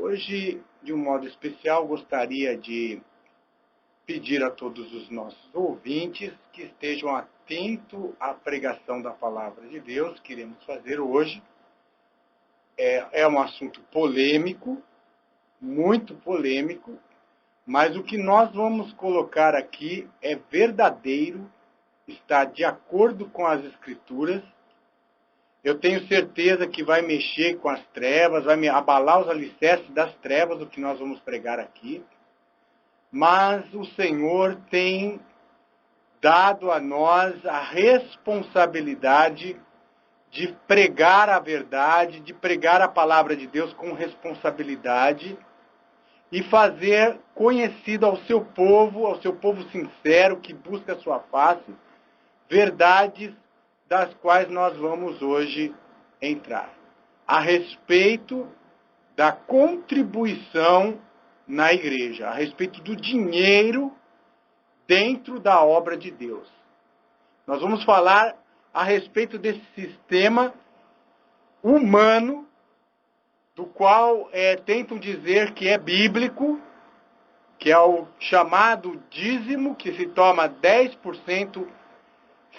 Hoje, de um modo especial, gostaria de pedir a todos os nossos ouvintes que estejam atentos à pregação da Palavra de Deus que iremos fazer hoje. É um assunto polêmico, muito polêmico, mas o que nós vamos colocar aqui é verdadeiro, está de acordo com as Escrituras. Eu tenho certeza que vai mexer com as trevas, vai abalar os alicerces das trevas, o que nós vamos pregar aqui. Mas o Senhor tem dado a nós a responsabilidade de pregar a verdade, de pregar a palavra de Deus com responsabilidade e fazer conhecido ao seu povo sincero que busca a sua face, verdades das quais nós vamos hoje entrar, a respeito da contribuição na igreja, a respeito do dinheiro dentro da obra de Deus. Nós vamos falar a respeito desse sistema humano, do qual tentam dizer que é bíblico, que é o chamado dízimo, que se toma 10%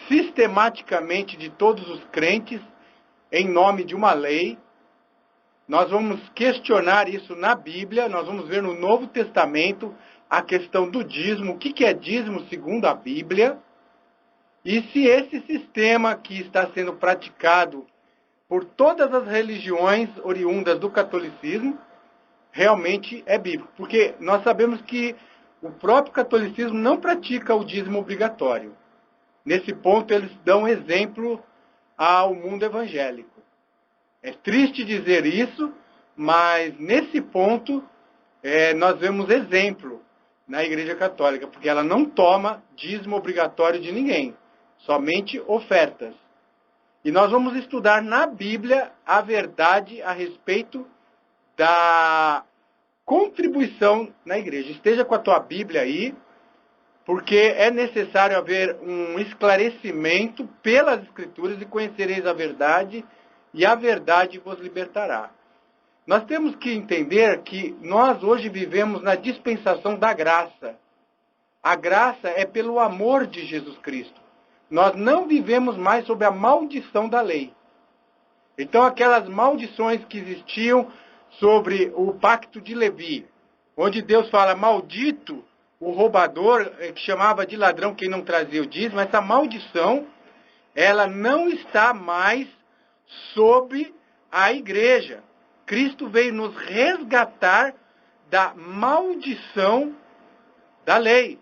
sistematicamente de todos os crentes, em nome de uma lei. Nós vamos questionar isso na Bíblia, nós vamos ver no Novo Testamento a questão do dízimo, o que é dízimo segundo a Bíblia, e se esse sistema que está sendo praticado por todas as religiões oriundas do catolicismo realmente é bíblico. Porque nós sabemos que o próprio catolicismo não pratica o dízimo obrigatório. Nesse ponto, eles dão exemplo ao mundo evangélico. É triste dizer isso, mas nesse ponto nós vemos exemplo na Igreja Católica, porque ela não toma dízimo obrigatório de ninguém, somente ofertas. E nós vamos estudar na Bíblia a verdade a respeito da contribuição na igreja. Esteja com a tua Bíblia aí, porque é necessário haver um esclarecimento pelas Escrituras e conhecereis a verdade, e a verdade vos libertará. Nós temos que entender que nós hoje vivemos na dispensação da graça. A graça é pelo amor de Jesus Cristo. Nós não vivemos mais sob a maldição da lei. Então aquelas maldições que existiam sobre o pacto de Levi, onde Deus fala, maldito o roubador, que chamava de ladrão quem não trazia o dízimo, essa maldição, ela não está mais sob a igreja. Cristo veio nos resgatar da maldição da lei.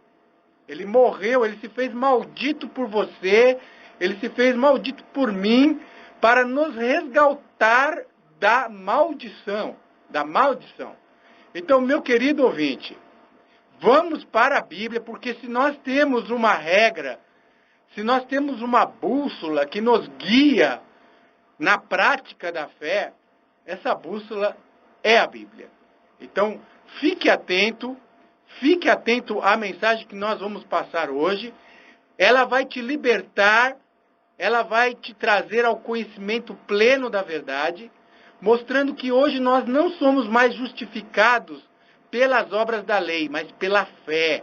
Ele morreu, ele se fez maldito por você, ele se fez maldito por mim, para nos resgatar da maldição. Então, meu querido ouvinte, vamos para a Bíblia, porque se nós temos uma regra, se nós temos uma bússola que nos guia na prática da fé, essa bússola é a Bíblia. Então, fique atento à mensagem que nós vamos passar hoje. Ela vai te libertar, ela vai te trazer ao conhecimento pleno da verdade, mostrando que hoje nós não somos mais justificados pelas obras da lei, mas pela fé.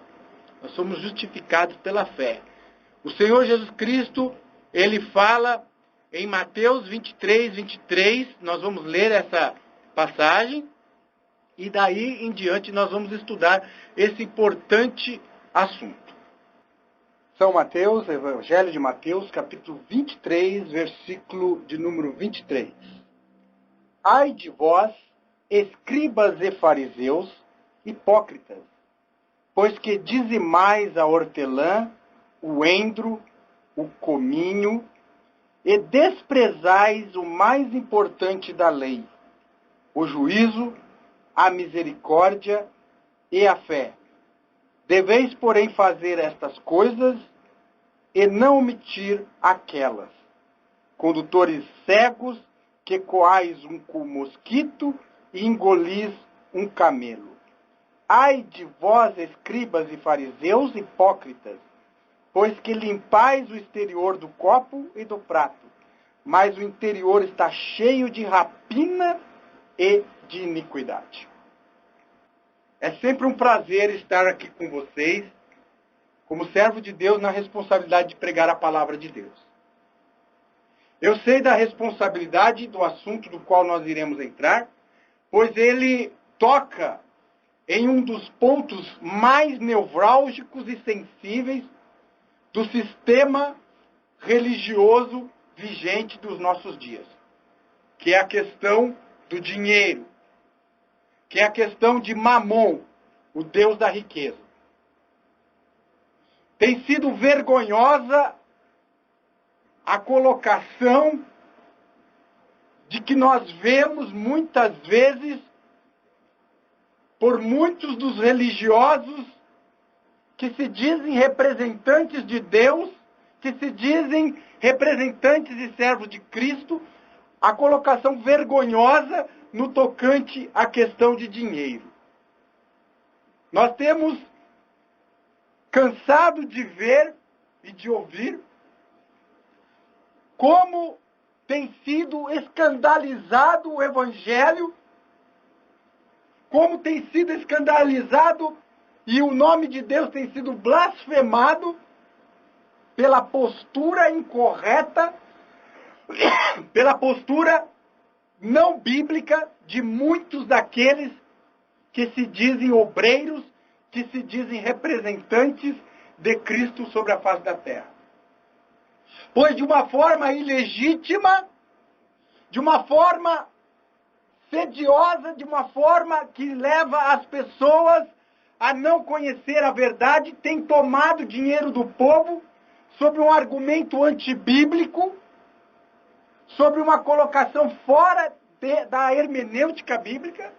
Nós somos justificados pela fé. O Senhor Jesus Cristo, ele fala em Mateus 23, nós vamos ler essa passagem, e daí em diante nós vamos estudar esse importante assunto. São Mateus, Evangelho de Mateus, capítulo 23, versículo de número 23. Ai de vós, escribas e fariseus, hipócritas, pois que dizimais a hortelã, o endro, o cominho, e desprezais o mais importante da lei, o juízo, a misericórdia e a fé. Deveis, porém, fazer estas coisas e não omitir aquelas. Condutores cegos, que coais um mosquito e engolis um camelo. Ai de vós, escribas e fariseus hipócritas, pois que limpais o exterior do copo e do prato, mas o interior está cheio de rapina e de iniquidade. É sempre um prazer estar aqui com vocês, como servo de Deus, na responsabilidade de pregar a palavra de Deus. Eu sei da responsabilidade do assunto do qual nós iremos entrar, pois ele toca em um dos pontos mais nevrálgicos e sensíveis do sistema religioso vigente dos nossos dias, que é a questão do dinheiro, que é a questão de Mamon, o Deus da riqueza. Tem sido vergonhosa a colocação de que nós vemos muitas vezes por muitos dos religiosos que se dizem representantes de Deus, que se dizem representantes e servos de Cristo, a colocação vergonhosa no tocante à questão de dinheiro. Nós temos cansado de ver e de ouvir como tem sido escandalizado o Evangelho, como tem sido escandalizado e o nome de Deus tem sido blasfemado pela postura incorreta, pela postura não bíblica de muitos daqueles que se dizem obreiros, que se dizem representantes de Cristo sobre a face da terra. Pois de uma forma ilegítima, de uma forma sediosa, de uma forma que leva as pessoas a não conhecer a verdade, tem tomado dinheiro do povo sob um argumento antibíblico, sobre uma colocação fora da hermenêutica bíblica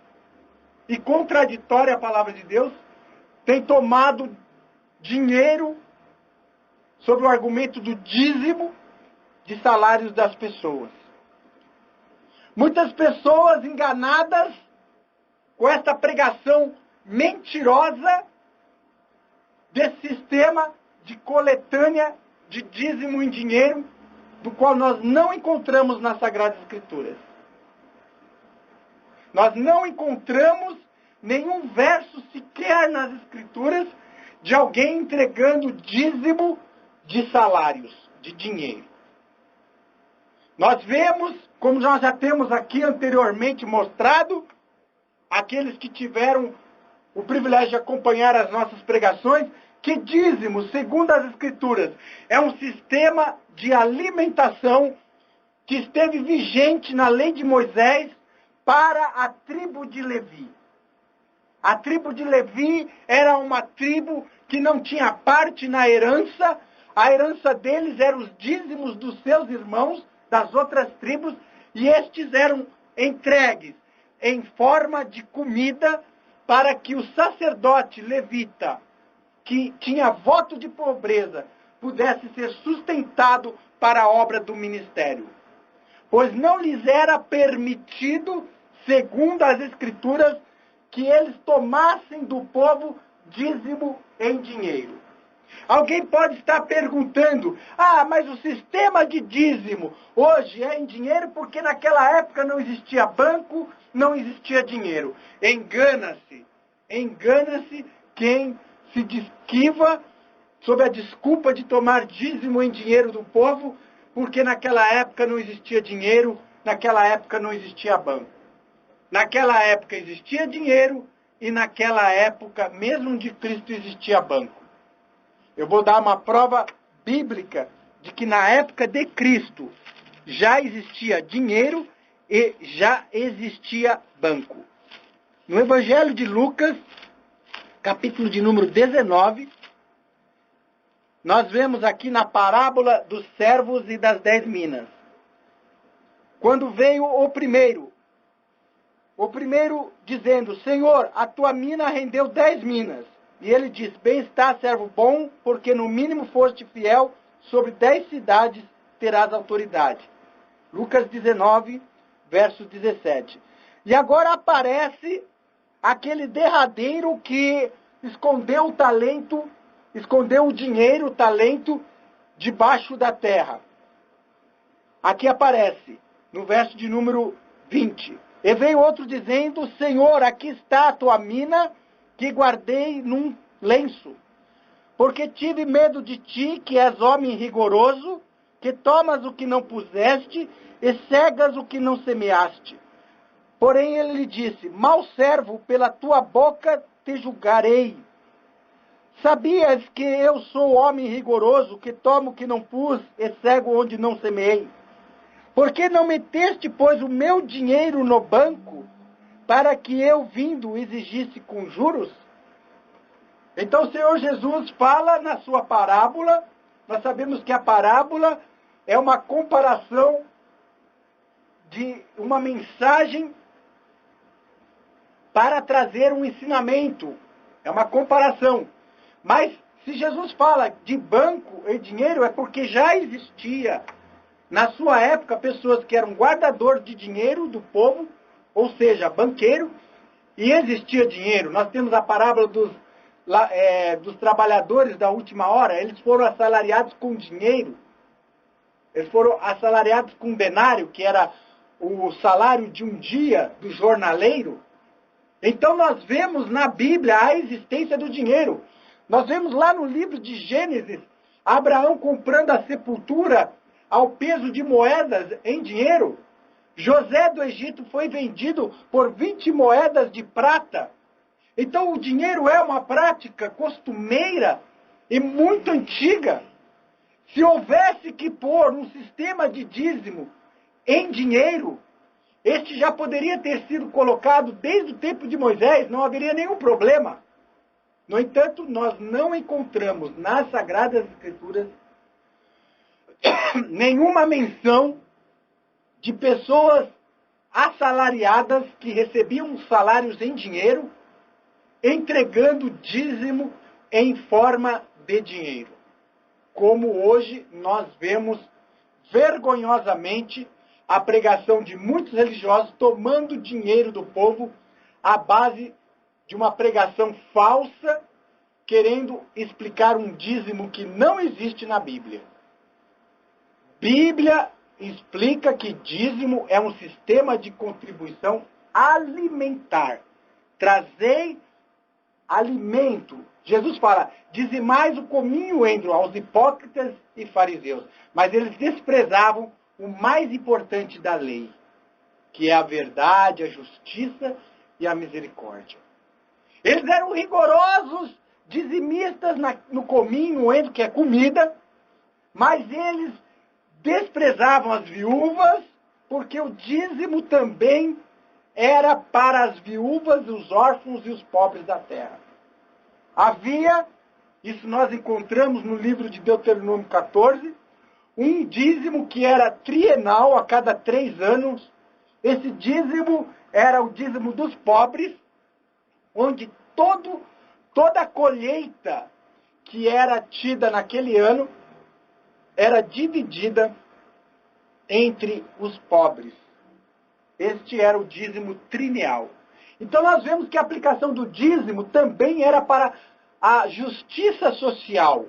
e contraditória à palavra de Deus, tem tomado dinheiro sobre o argumento do dízimo de salários das pessoas. Muitas pessoas enganadas com esta pregação mentirosa desse sistema de coletânea de dízimo em dinheiro, do qual nós não encontramos nas Sagradas Escrituras. Nós não encontramos nenhum verso sequer nas Escrituras de alguém entregando dízimo de salários, de dinheiro. Nós vemos, como nós já temos aqui anteriormente mostrado, aqueles que tiveram o privilégio de acompanhar as nossas pregações, que dízimo, segundo as Escrituras, é um sistema de alimentação que esteve vigente na lei de Moisés para a tribo de Levi. A tribo de Levi era uma tribo que não tinha parte na herança, a herança deles eram os dízimos dos seus irmãos, das outras tribos, e estes eram entregues em forma de comida para que o sacerdote levita, que tinha voto de pobreza, pudesse ser sustentado para a obra do ministério. Pois não lhes era permitido, segundo as Escrituras, que eles tomassem do povo dízimo em dinheiro. Alguém pode estar perguntando, mas o sistema de dízimo hoje é em dinheiro porque naquela época não existia banco, não existia dinheiro. Engana-se quem se esquiva sob a desculpa de tomar dízimo em dinheiro do povo, porque naquela época não existia dinheiro, naquela época não existia banco. Naquela época existia dinheiro e naquela época, mesmo de Cristo, existia banco. Eu vou dar uma prova bíblica de que na época de Cristo já existia dinheiro e já existia banco. No Evangelho de Lucas, capítulo de número 19, nós vemos aqui na parábola dos servos e das 10 minas. Quando veio o primeiro dizendo, Senhor, a tua mina rendeu 10 minas. E ele diz, bem está, servo bom, porque no mínimo foste fiel, sobre 10 cidades terás autoridade. Lucas 19, verso 17. E agora aparece aquele derradeiro que escondeu o talento, escondeu o dinheiro, o talento, debaixo da terra. Aqui aparece, no verso de número 20. E veio outro dizendo, Senhor, aqui está a tua mina, que guardei num lenço, porque tive medo de ti, que és homem rigoroso, que tomas o que não puseste e cegas o que não semeaste. Porém ele lhe disse, mau servo, pela tua boca te julgarei. Sabias que eu sou homem rigoroso, que tomo o que não pus e cego onde não semeei? Por que não meteste, pois, o meu dinheiro no banco, para que eu, vindo, exigisse com juros? Então o Senhor Jesus fala na sua parábola. Nós sabemos que a parábola é uma comparação de uma mensagem para trazer um ensinamento. É uma comparação. Mas se Jesus fala de banco e dinheiro, é porque já existia na sua época pessoas que eram guardadores de dinheiro do povo, ou seja, banqueiro, e existia dinheiro. Nós temos a parábola dos trabalhadores da última hora. Eles foram assalariados com dinheiro. Eles foram assalariados com denário, que era o salário de um dia do jornaleiro. Então nós vemos na Bíblia a existência do dinheiro. Nós vemos lá no livro de Gênesis, Abraão comprando a sepultura ao peso de moedas em dinheiro. José do Egito foi vendido por 20 moedas de prata. Então o dinheiro é uma prática costumeira e muito antiga. Se houvesse que pôr um sistema de dízimo em dinheiro, este já poderia ter sido colocado desde o tempo de Moisés, não haveria nenhum problema. No entanto, nós não encontramos nas Sagradas Escrituras nenhuma menção de pessoas assalariadas que recebiam salários em dinheiro, entregando dízimo em forma de dinheiro. Como hoje nós vemos vergonhosamente a pregação de muitos religiosos tomando dinheiro do povo à base de uma pregação falsa, querendo explicar um dízimo que não existe na Bíblia. Bíblia explica que dízimo é um sistema de contribuição alimentar. Trazei alimento. Jesus fala, dizimais o cominho entre aos hipócritas e fariseus. Mas eles desprezavam o mais importante da lei, que é a verdade, a justiça e a misericórdia. Eles eram rigorosos, dizimistas no cominho, entre que é comida, mas eles desprezavam as viúvas, porque o dízimo também era para as viúvas, os órfãos e os pobres da terra. Havia, isso nós encontramos no livro de Deuteronômio 14, um dízimo que era trienal, a cada 3 anos. Esse dízimo era o dízimo dos pobres, onde toda a colheita que era tida naquele ano era dividida entre os pobres. Este era o dízimo trienal. Então nós vemos que a aplicação do dízimo também era para a justiça social.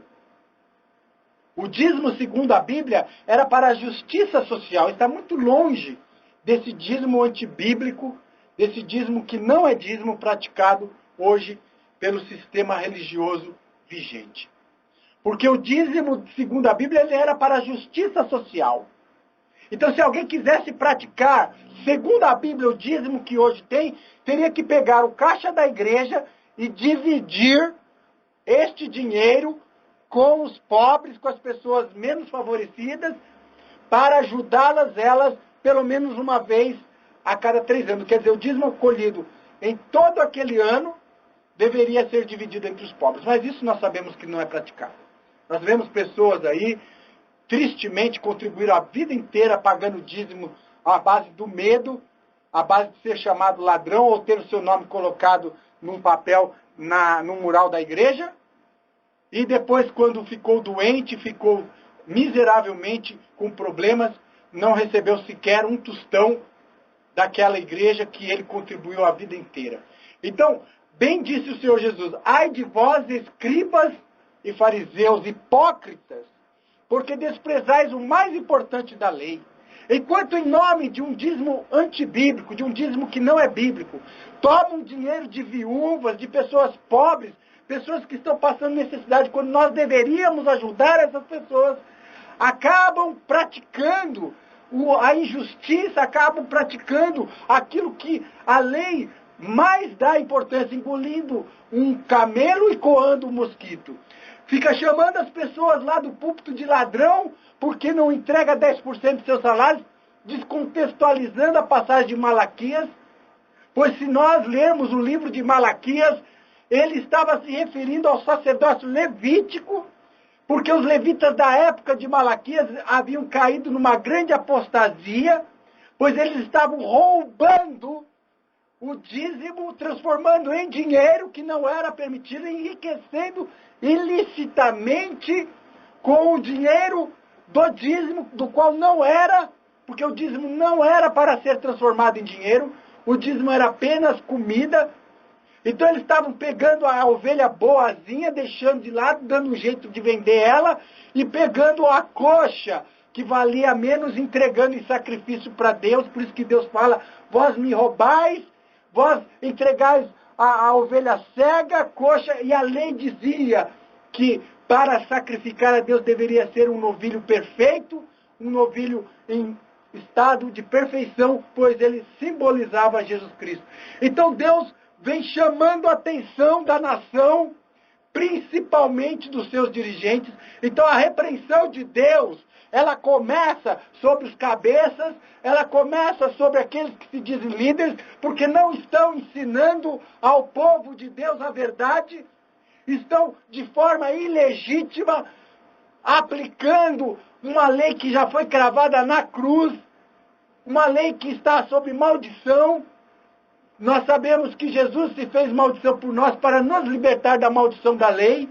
O dízimo, segundo a Bíblia, era para a justiça social. Está muito longe desse dízimo antibíblico, desse dízimo que não é dízimo praticado hoje pelo sistema religioso vigente. Porque o dízimo, segundo a Bíblia, ele era para a justiça social. Então, se alguém quisesse praticar, segundo a Bíblia, o dízimo que hoje tem, teria que pegar o caixa da igreja e dividir este dinheiro com os pobres, com as pessoas menos favorecidas, para ajudá-las, elas, pelo menos uma vez a cada 3 anos. Quer dizer, o dízimo colhido em todo aquele ano deveria ser dividido entre os pobres. Mas isso nós sabemos que não é praticado. Nós vemos pessoas aí, tristemente, contribuíram a vida inteira pagando dízimo à base do medo, à base de ser chamado ladrão ou ter o seu nome colocado num papel no mural da igreja. E depois, quando ficou doente, ficou miseravelmente com problemas, não recebeu sequer um tostão daquela igreja que ele contribuiu a vida inteira. Então, bem disse o Senhor Jesus, ai de vós, escribas e fariseus hipócritas, porque desprezais o mais importante da lei, Enquanto em nome de um dízimo antibíblico, de um dízimo que não é bíblico, tomam dinheiro de viúvas, de pessoas pobres, pessoas que estão passando necessidade, quando nós deveríamos ajudar essas pessoas, acabam praticando a injustiça, acabam praticando aquilo que a lei mais dá importância, engolindo um camelo e coando um mosquito. Fica chamando as pessoas lá do púlpito de ladrão, porque não entrega 10% dos seus salários, descontextualizando a passagem de Malaquias, pois se nós lermos o livro de Malaquias, ele estava se referindo ao sacerdócio levítico, porque os levitas da época de Malaquias haviam caído numa grande apostasia, pois eles estavam roubando o dízimo, transformando em dinheiro que não era permitido, enriquecendo ilicitamente com o dinheiro do dízimo, do qual não era, porque o dízimo não era para ser transformado em dinheiro, o dízimo era apenas comida. Então eles estavam pegando a ovelha boazinha, deixando de lado, dando um jeito de vender ela, e pegando a coxa, que valia menos, entregando em sacrifício para Deus. Por isso que Deus fala, vós me roubais, vós entregais a ovelha cega, coxa, e a lei dizia que para sacrificar a Deus deveria ser um novilho perfeito, um novilho em estado de perfeição, pois ele simbolizava Jesus Cristo. Então Deus vem chamando a atenção da nação, principalmente dos seus dirigentes. Então a repreensão de Deus, ela começa sobre os cabeças, ela começa sobre aqueles que se dizem líderes, porque não estão ensinando ao povo de Deus a verdade, estão de forma ilegítima aplicando uma lei que já foi cravada na cruz, uma lei que está sob maldição. Nós sabemos que Jesus se fez maldição por nós para nos libertar da maldição da lei.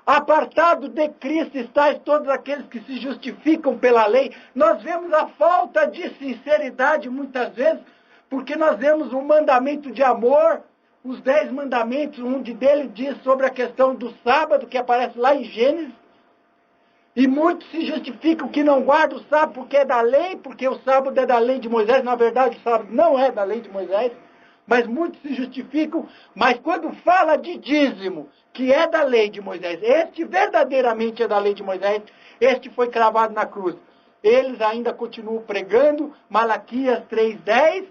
Apartado de Cristo estáis todos aqueles que se justificam pela lei. Nós vemos a falta de sinceridade muitas vezes, porque nós vemos um mandamento de amor, os 10 mandamentos, um dele diz sobre a questão do sábado, que aparece lá em Gênesis. E muitos se justificam que não guardam o sábado porque é da lei, porque o sábado é da lei de Moisés. Na verdade, o sábado não é da lei de Moisés. Mas muitos se justificam, mas quando fala de dízimo, que é da lei de Moisés, este verdadeiramente é da lei de Moisés, este foi cravado na cruz. Eles ainda continuam pregando Malaquias 3:10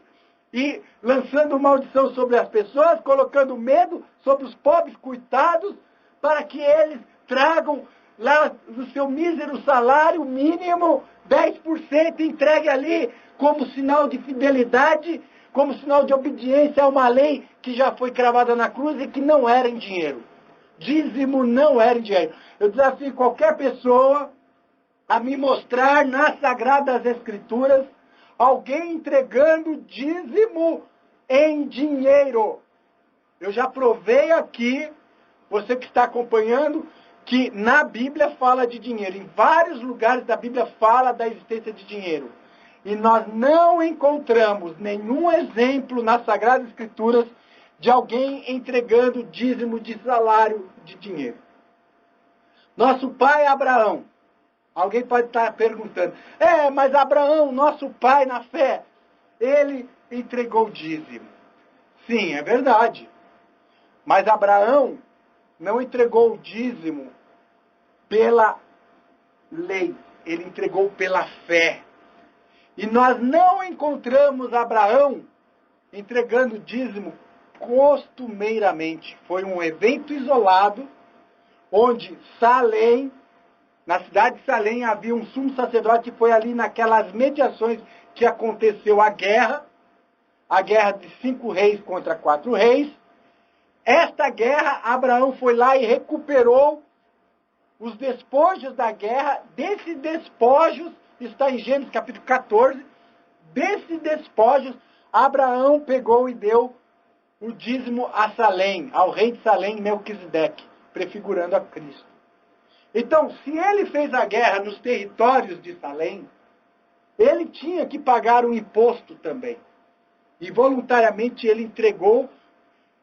e lançando maldição sobre as pessoas, colocando medo sobre os pobres coitados, para que eles tragam lá no seu mísero salário mínimo 10% e entregue ali como sinal de fidelidade, como sinal de obediência a uma lei que já foi cravada na cruz e que não era em dinheiro. Dízimo não era em dinheiro. Eu desafio qualquer pessoa a me mostrar nas Sagradas Escrituras alguém entregando dízimo em dinheiro. Eu já provei aqui, você que está acompanhando, que na Bíblia fala de dinheiro. Em vários lugares da Bíblia fala da existência de dinheiro. E nós não encontramos nenhum exemplo nas Sagradas Escrituras de alguém entregando dízimo de salário de dinheiro. Nosso pai Abraão. Alguém pode estar perguntando, mas Abraão, nosso pai na fé, ele entregou dízimo. Sim, é verdade. Mas Abraão não entregou o dízimo pela lei, ele entregou pela fé. E nós não encontramos Abraão entregando dízimo costumeiramente. Foi um evento isolado, onde Salém, na cidade de Salém, havia um sumo sacerdote, que foi ali naquelas mediações que aconteceu a guerra de 5 reis contra 4 reis. Esta guerra, Abraão foi lá e recuperou os despojos da guerra. Desses despojos, está em Gênesis capítulo 14, desses despojos, Abraão pegou e deu o dízimo a Salém, ao rei de Salém, Melquisedeque, prefigurando a Cristo. Então, se ele fez a guerra nos territórios de Salém, ele tinha que pagar um imposto também. E voluntariamente ele entregou,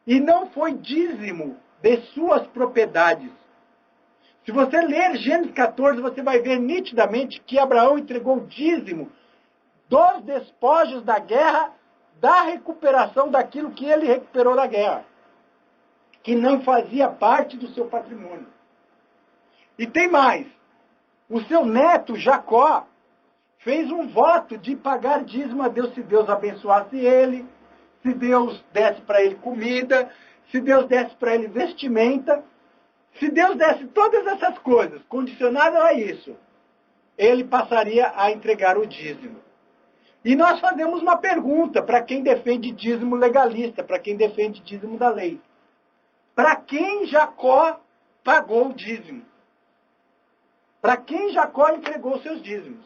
e não foi dízimo de suas propriedades. Se você ler Gênesis 14, você vai ver nitidamente que Abraão entregou dízimo dos despojos da guerra, da recuperação daquilo que ele recuperou da guerra, que não fazia parte do seu patrimônio. E tem mais. O seu neto, Jacó, fez um voto de pagar dízimo a Deus se Deus abençoasse ele, se Deus desse para ele comida, se Deus desse para ele vestimenta, se Deus desse todas essas coisas, condicionado a isso, ele passaria a entregar o dízimo. E nós fazemos uma pergunta para quem defende dízimo legalista, para quem defende dízimo da lei. Para quem Jacó pagou o dízimo? Para quem Jacó entregou seus dízimos?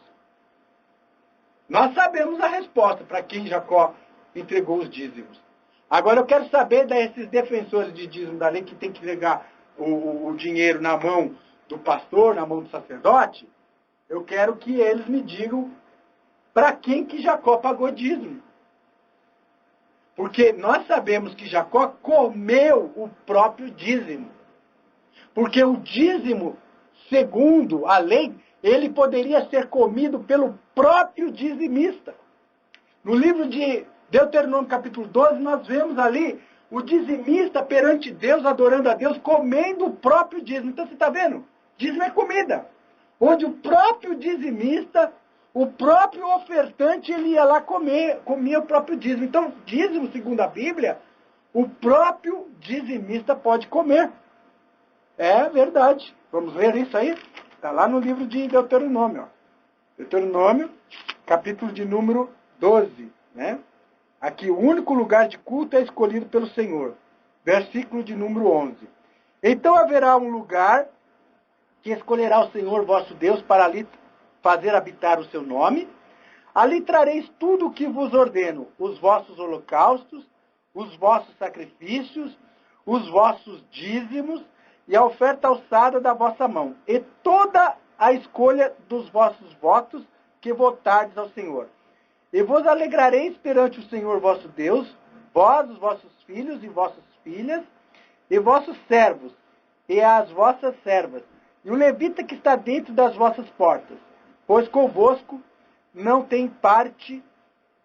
Nós sabemos a resposta para quem Jacó entregou os dízimos. Agora eu quero saber desses defensores de dízimo da lei que tem que entregar o dinheiro na mão do pastor, na mão do sacerdote. Eu quero que eles me digam para quem que Jacó pagou dízimo. Porque nós sabemos que Jacó comeu o próprio dízimo. Porque o dízimo, segundo a lei, ele poderia ser comido pelo próprio dizimista. No livro de Deuteronômio capítulo 12, nós vemos ali o dizimista perante Deus, adorando a Deus, comendo o próprio dízimo. Então você está vendo? Dízimo é comida. Onde o próprio dizimista, o próprio ofertante, ele ia lá comia o próprio dízimo. Então, dízimo, segundo a Bíblia, o próprio dizimista pode comer. É verdade. Vamos ver isso aí? Está lá no livro de Deuteronômio. Ó. Deuteronômio, capítulo de número 12. Né? Aqui, o único lugar de culto é escolhido pelo Senhor. Versículo de número 11. Então haverá um lugar que escolherá o Senhor vosso Deus para ali fazer habitar o seu nome. Ali trareis tudo o que vos ordeno, os vossos holocaustos, os vossos sacrifícios, os vossos dízimos e a oferta alçada da vossa mão, e toda a escolha dos vossos votos que votardes ao Senhor. E vos alegrareis perante o Senhor vosso Deus, vós, os vossos filhos e vossas filhas, e vossos servos, e as vossas servas, e o levita que está dentro das vossas portas, pois convosco não tem parte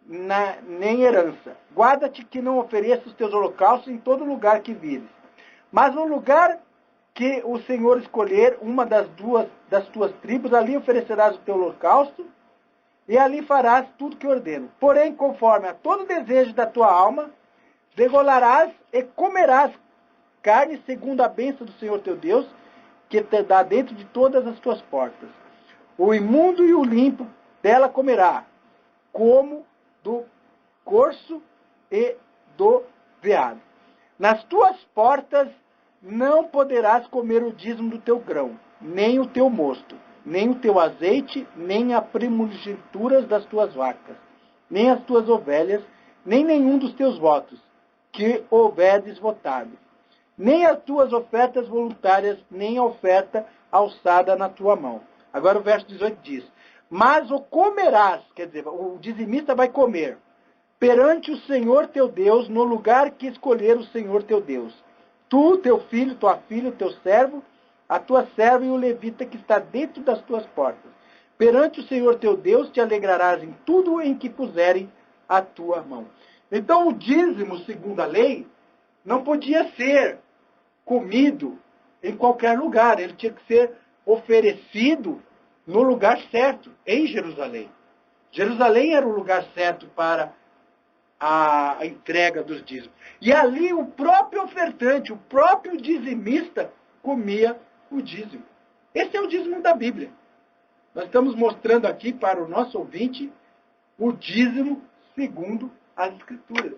nem herança. Guarda-te que não ofereça os teus holocaustos em todo lugar que vires. Mas no lugar que o Senhor escolher, uma das tuas tribos, ali oferecerás o teu holocausto, e ali farás tudo que ordeno. Porém, conforme a todo desejo da tua alma, degolarás e comerás carne segundo a bênção do Senhor teu Deus, que te dá dentro de todas as tuas portas. O imundo e o limpo dela comerá, como do corso e do veado. Nas tuas portas não poderás comer o dízimo do teu grão, nem o teu mosto, nem o teu azeite, nem a primogenitura das tuas vacas, nem as tuas ovelhas, nem nenhum dos teus votos, que houveres votado, nem as tuas ofertas voluntárias, nem a oferta alçada na tua mão. Agora o verso 18 diz, mas o comerás, quer dizer, o dizimista vai comer, perante o Senhor teu Deus, no lugar que escolher o Senhor teu Deus. Tu, teu filho, tua filha, o teu servo, a tua serva e o levita que está dentro das tuas portas. Perante o Senhor teu Deus te alegrarás em tudo em que puserem a tua mão. Então o dízimo, segundo a lei, não podia ser comido em qualquer lugar. Ele tinha que ser oferecido no lugar certo, em Jerusalém. Jerusalém era o lugar certo para a entrega dos dízimos. E ali o próprio ofertante, o próprio dizimista, comia o dízimo. Esse é o dízimo da Bíblia. Nós estamos mostrando aqui para o nosso ouvinte o dízimo segundo as Escrituras.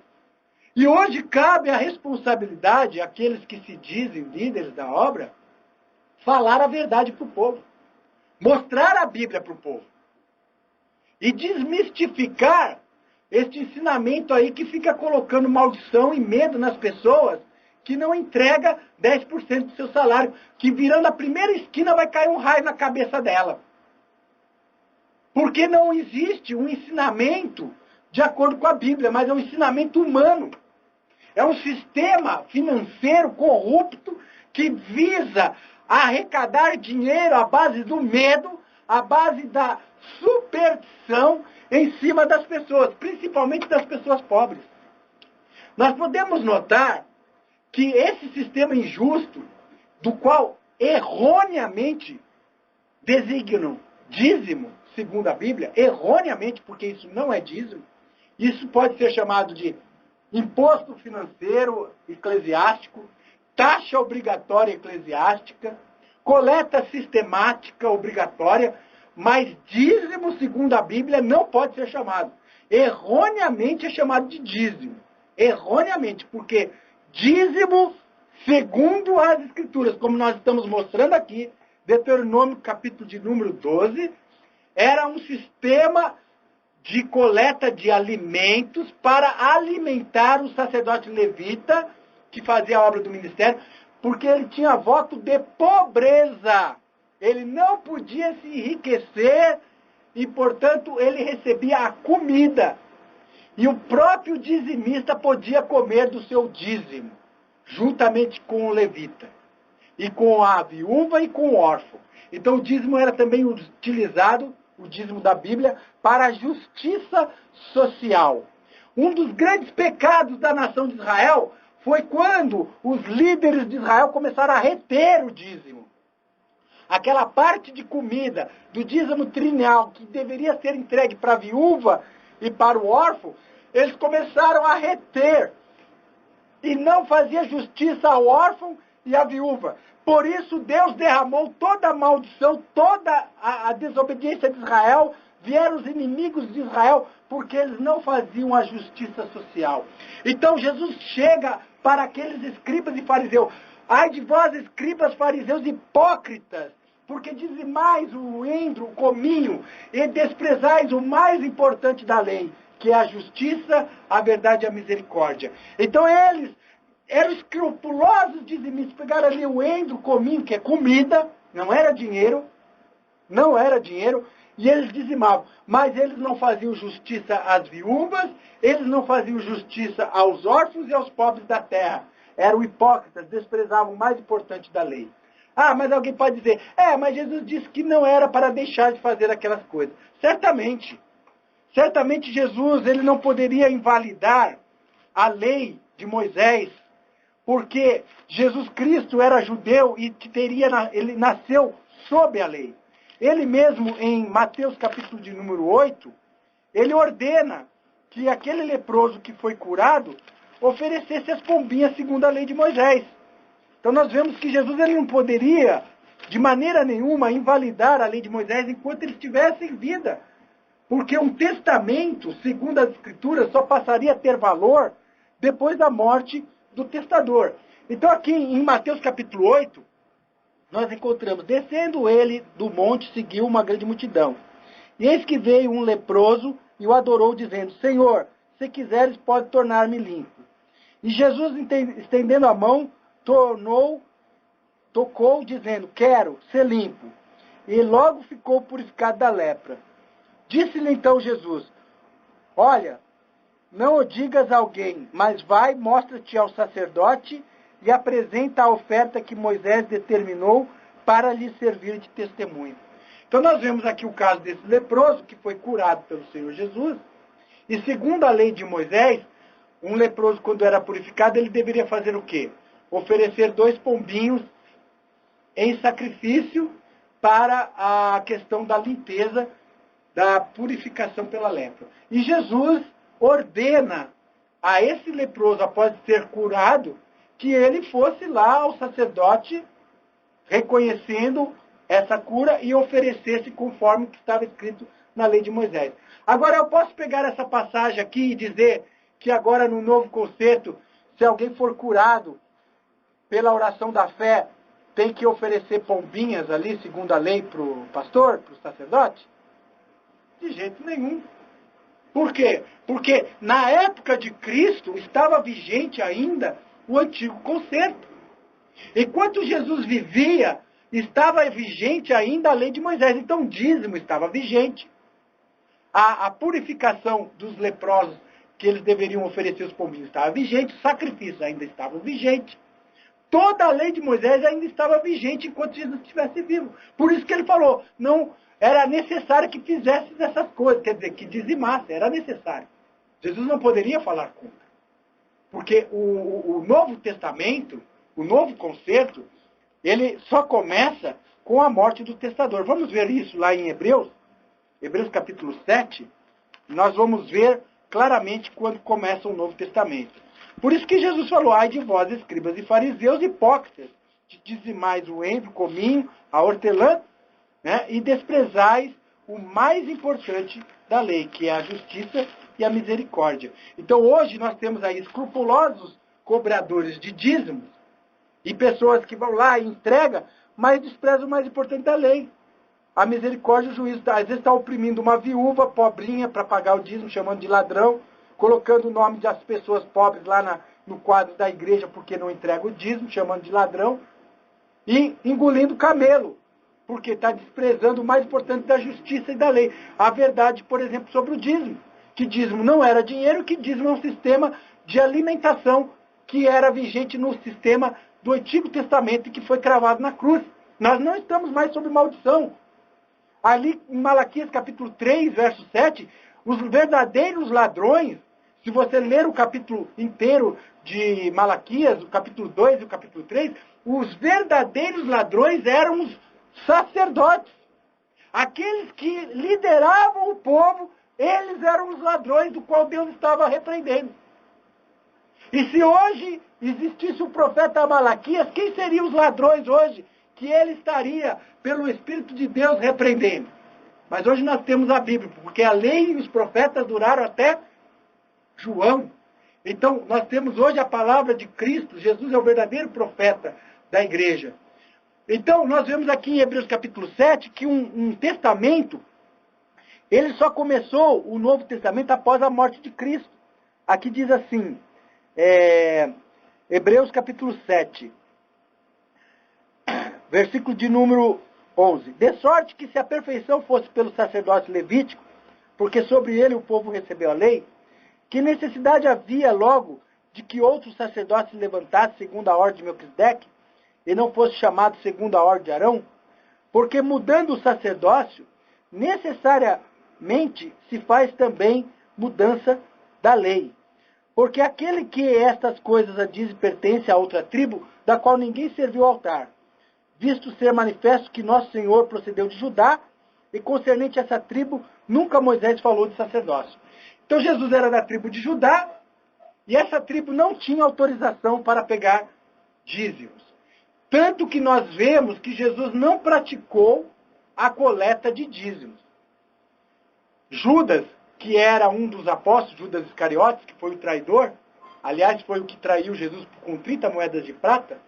E hoje cabe a responsabilidade àqueles que se dizem líderes da obra falar a verdade para o povo. Mostrar a Bíblia para o povo. E desmistificar este ensinamento aí que fica colocando maldição e medo nas pessoas que não entrega 10% do seu salário, que virando a primeira esquina vai cair um raio na cabeça dela. Porque não existe um ensinamento de acordo com a Bíblia, mas é um ensinamento humano. É um sistema financeiro corrupto que visa arrecadar dinheiro à base do medo à base da superstição em cima das pessoas, principalmente das pessoas pobres. Nós podemos notar que esse sistema injusto, do qual erroneamente designam dízimo, segundo a Bíblia, erroneamente, porque isso não é dízimo, isso pode ser chamado de imposto financeiro eclesiástico, taxa obrigatória eclesiástica, coleta sistemática obrigatória, mas dízimo, segundo a Bíblia, não pode ser chamado. Erroneamente é chamado de dízimo. Erroneamente, porque dízimo, segundo as Escrituras, como nós estamos mostrando aqui, Deuteronômio capítulo de número 12, era um sistema de coleta de alimentos para alimentar o sacerdote levita, que fazia a obra do ministério, porque ele tinha voto de pobreza. Ele não podia se enriquecer e, portanto, ele recebia a comida. E o próprio dizimista podia comer do seu dízimo, juntamente com o levita, e com a viúva e com o órfão. Então o dízimo era também utilizado, o dízimo da Bíblia, para a justiça social. Um dos grandes pecados da nação de Israel foi quando os líderes de Israel começaram a reter o dízimo. Aquela parte de comida do dízimo trienal que deveria ser entregue para a viúva e para o órfão, eles começaram a reter e não fazia justiça ao órfão e à viúva. Por isso Deus derramou toda a maldição, toda a desobediência de Israel, vieram os inimigos de Israel, porque eles não faziam a justiça social. Então Jesus chega para aqueles escribas e fariseus: ai de vós, escribas, fariseus hipócritas, porque dizimais o endro, o cominho, e desprezais o mais importante da lei, que é a justiça, a verdade e a misericórdia. Então eles eram escrupulosos dizimistas, pegaram ali o endro, o cominho, que é comida, não era dinheiro, e eles dizimavam. Mas eles não faziam justiça às viúvas, eles não faziam justiça aos órfãos e aos pobres da terra. Eram hipócritas, desprezavam o mais importante da lei. Ah, mas alguém pode dizer: mas Jesus disse que não era para deixar de fazer aquelas coisas. Certamente Jesus, ele não poderia invalidar a lei de Moisés, porque Jesus Cristo era judeu e ele nasceu sob a lei. Ele mesmo, em Mateus capítulo de número 8, ele ordena que aquele leproso que foi curado oferecesse as pombinhas segundo a lei de Moisés. Então nós vemos que Jesus ele não poderia, de maneira nenhuma, invalidar a lei de Moisés enquanto ele estivesse em vida. Porque um testamento, segundo as Escrituras, só passaria a ter valor depois da morte do testador. Então aqui em Mateus capítulo 8, nós encontramos: descendo ele do monte, seguiu uma grande multidão. E eis que veio um leproso e o adorou, dizendo: Senhor, se quiseres, pode tornar-me limpo. E Jesus, estendendo a mão, tocou, dizendo: quero ser limpo. E logo ficou purificado da lepra. Disse-lhe então Jesus: olha, não o digas a alguém, mas vai, mostra-te ao sacerdote e apresenta a oferta que Moisés determinou para lhe servir de testemunho. Então nós vemos aqui o caso desse leproso que foi curado pelo Senhor Jesus. E segundo a lei de Moisés, um leproso, quando era purificado, ele deveria fazer o quê? Oferecer 2 pombinhos em sacrifício para a questão da limpeza, da purificação pela lepra. E Jesus ordena a esse leproso, após ser curado, que ele fosse lá ao sacerdote, reconhecendo essa cura, e oferecesse conforme o que estava escrito na lei de Moisés. Agora eu posso pegar essa passagem aqui e dizer que agora no novo concerto, se alguém for curado pela oração da fé, tem que oferecer pombinhas ali, segundo a lei, para o pastor, para o sacerdote? De jeito nenhum. Por quê? Porque na época de Cristo estava vigente ainda o antigo concerto. Enquanto Jesus vivia, estava vigente ainda a lei de Moisés. Então o dízimo estava vigente. A purificação dos leprosos, que eles deveriam oferecer os pombinhos, estava vigente. Os sacrifícios ainda estavam vigentes. Toda a lei de Moisés ainda estava vigente enquanto Jesus estivesse vivo. Por isso que ele falou: não, era necessário que fizesse essas coisas, quer dizer, que dizimasse, era necessário. Jesus não poderia falar contra. Porque o Novo Testamento, o Novo Concerto, ele só começa com a morte do testador. Vamos ver isso lá em Hebreus capítulo 7, nós vamos ver claramente quando começa o Novo Testamento. Por isso que Jesus falou, ai de vós, escribas e fariseus, hipócritas, que dizimais o envio, o cominho, a hortelã, né, e desprezais o mais importante da lei, que é a justiça e a misericórdia. Então hoje nós temos aí escrupulosos cobradores de dízimos e pessoas que vão lá e entregam, mas desprezam o mais importante da lei. A misericórdia e o juízo. Às vezes está oprimindo uma viúva pobrinha para pagar o dízimo, chamando de ladrão, colocando o nome das pessoas pobres lá no quadro da igreja porque não entrega o dízimo, chamando de ladrão, e engolindo camelo, porque está desprezando o mais importante da justiça e da lei. A verdade, por exemplo, sobre o dízimo, que dízimo não era dinheiro, que dízimo é um sistema de alimentação que era vigente no sistema do Antigo Testamento e que foi cravado na cruz. Nós não estamos mais sob maldição. Ali em Malaquias capítulo 3, verso 7, os verdadeiros ladrões, se você ler o capítulo inteiro de Malaquias, o capítulo 2 e o capítulo 3, os verdadeiros ladrões eram os sacerdotes. Aqueles que lideravam o povo, eles eram os ladrões do qual Deus estava repreendendo. E se hoje existisse o profeta Malaquias, quem seriam os ladrões hoje? Que ele estaria, pelo Espírito de Deus, repreendendo. Mas hoje nós temos a Bíblia, porque a lei e os profetas duraram até João. Então, nós temos hoje a palavra de Cristo. Jesus é o verdadeiro profeta da igreja. Então, nós vemos aqui em Hebreus capítulo 7 que um testamento, ele só começou o Novo Testamento após a morte de Cristo. Aqui diz assim, Hebreus capítulo 7, versículo de número 11. De sorte que se a perfeição fosse pelo sacerdócio levítico, porque sobre ele o povo recebeu a lei, que necessidade havia logo de que outro sacerdote se levantasse segundo a ordem de Melquisedeque, e não fosse chamado segundo a ordem de Arão? Porque mudando o sacerdócio, necessariamente se faz também mudança da lei. Porque aquele que estas coisas diz pertence a outra tribo, da qual ninguém serviu ao altar, visto ser manifesto que nosso Senhor procedeu de Judá, e concernente a essa tribo, nunca Moisés falou de sacerdócio. Então Jesus era da tribo de Judá, e essa tribo não tinha autorização para pegar dízimos. Tanto que nós vemos que Jesus não praticou a coleta de dízimos. Judas, que era um dos apóstolos, Judas Iscariotes, que foi o traidor, aliás, foi o que traiu Jesus com 30 moedas de prata,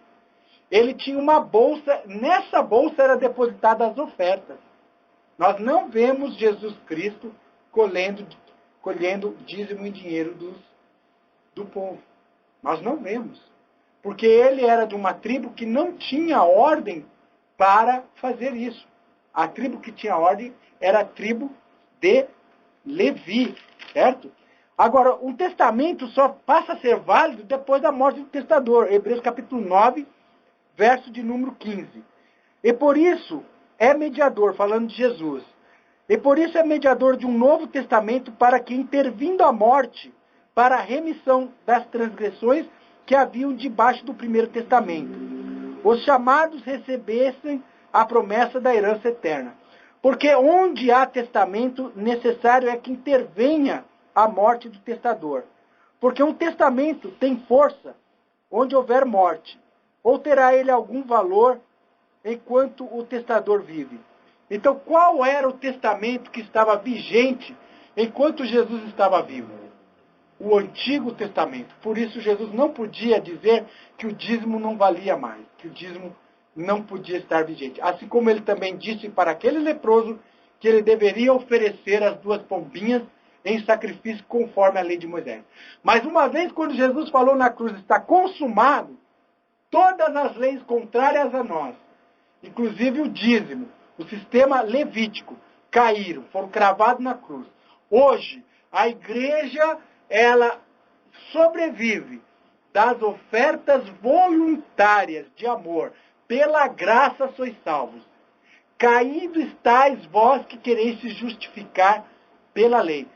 ele tinha uma bolsa, nessa bolsa era depositada as ofertas. Nós não vemos Jesus Cristo colhendo dízimo em dinheiro do povo. Nós não vemos. Porque ele era de uma tribo que não tinha ordem para fazer isso. A tribo que tinha ordem era a tribo de Levi, certo? Agora, um testamento só passa a ser válido depois da morte do testador. Hebreus capítulo 9, verso de número 15. E por isso é mediador, falando de Jesus. E por isso é mediador de um novo testamento, para que, intervindo a morte, para a remissão das transgressões que haviam debaixo do primeiro testamento, os chamados recebessem a promessa da herança eterna. Porque onde há testamento, necessário é que intervenha a morte do testador. Porque um testamento tem força onde houver morte, ou terá ele algum valor enquanto o testador vive. Então, qual era o testamento que estava vigente enquanto Jesus estava vivo? O Antigo Testamento. Por isso, Jesus não podia dizer que o dízimo não valia mais, que o dízimo não podia estar vigente. Assim como ele também disse para aquele leproso que ele deveria oferecer as 2 pombinhas em sacrifício conforme a lei de Moisés. Mas uma vez, quando Jesus falou na cruz, está consumado, todas as leis contrárias a nós, inclusive o dízimo, o sistema levítico, caíram, foram cravados na cruz. Hoje, a igreja, ela sobrevive das ofertas voluntárias de amor. Pela graça sois salvos. caído estáis vós que quereis se justificar pela lei.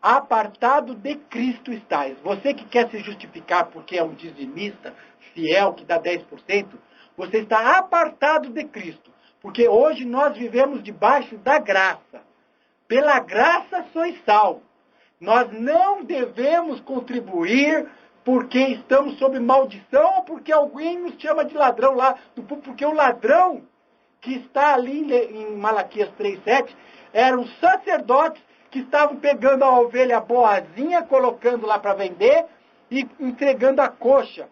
Apartado de Cristo estáis. Você que quer se justificar porque é um dizimista, fiel, que dá 10%, você está apartado de Cristo. Porque hoje nós vivemos debaixo da graça. Pela graça sois salvos. Nós não devemos contribuir porque estamos sob maldição ou porque alguém nos chama de ladrão lá. Porque o ladrão que está ali em Malaquias 3,7 eram sacerdotes que estavam pegando a ovelha boazinha, colocando lá para vender e entregando a coxa,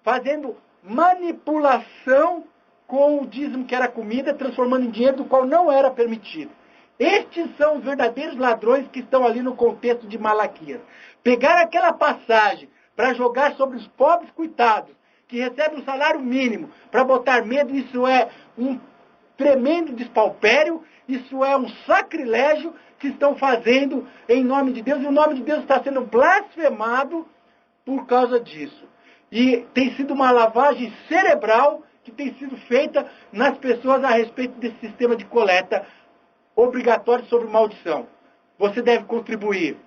fazendo manipulação com o dízimo que era comida, transformando em dinheiro do qual não era permitido. Estes são os verdadeiros ladrões que estão ali no contexto de Malaquias. Pegar aquela passagem para jogar sobre os pobres coitados, que recebem um salário mínimo, para botar medo, isso é um tremendo despautério, isso é um sacrilégio que estão fazendo em nome de Deus, e o nome de Deus está sendo blasfemado por causa disso. E tem sido uma lavagem cerebral que tem sido feita nas pessoas a respeito desse sistema de coleta obrigatório sobre maldição. Você deve contribuir.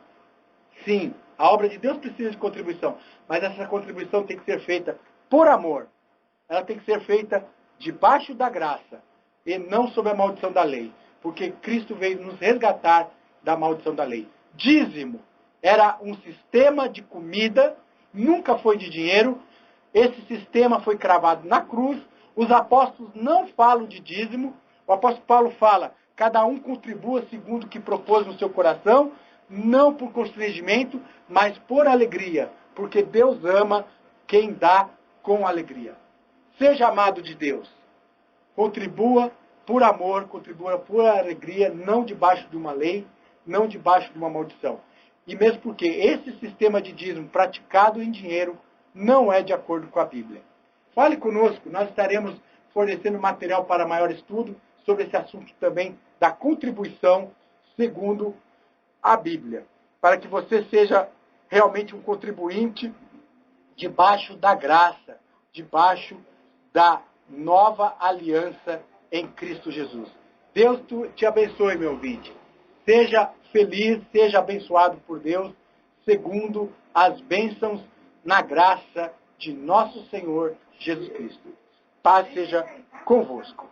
Sim, a obra de Deus precisa de contribuição, mas essa contribuição tem que ser feita por amor. Ela tem que ser feita debaixo da graça e não sob a maldição da lei. Porque Cristo veio nos resgatar da maldição da lei. Dízimo era um sistema de comida, nunca foi de dinheiro. Esse sistema foi cravado na cruz. Os apóstolos não falam de dízimo. O apóstolo Paulo fala, cada um contribua segundo o que propôs no seu coração, não por constrangimento, mas por alegria. Porque Deus ama quem dá com alegria. Seja amado de Deus. Contribua por amor, contribua por alegria, não debaixo de uma lei, não debaixo de uma maldição. E mesmo porque esse sistema de dízimo praticado em dinheiro não é de acordo com a Bíblia. Fale conosco, nós estaremos fornecendo material para maior estudo sobre esse assunto também da contribuição segundo a Bíblia, para que você seja realmente um contribuinte debaixo da graça, debaixo da nova aliança em Cristo Jesus. Deus te abençoe, meu ouvinte. Seja feliz, seja abençoado por Deus, segundo as bênçãos na graça de nosso Senhor Jesus Cristo. Paz seja convosco.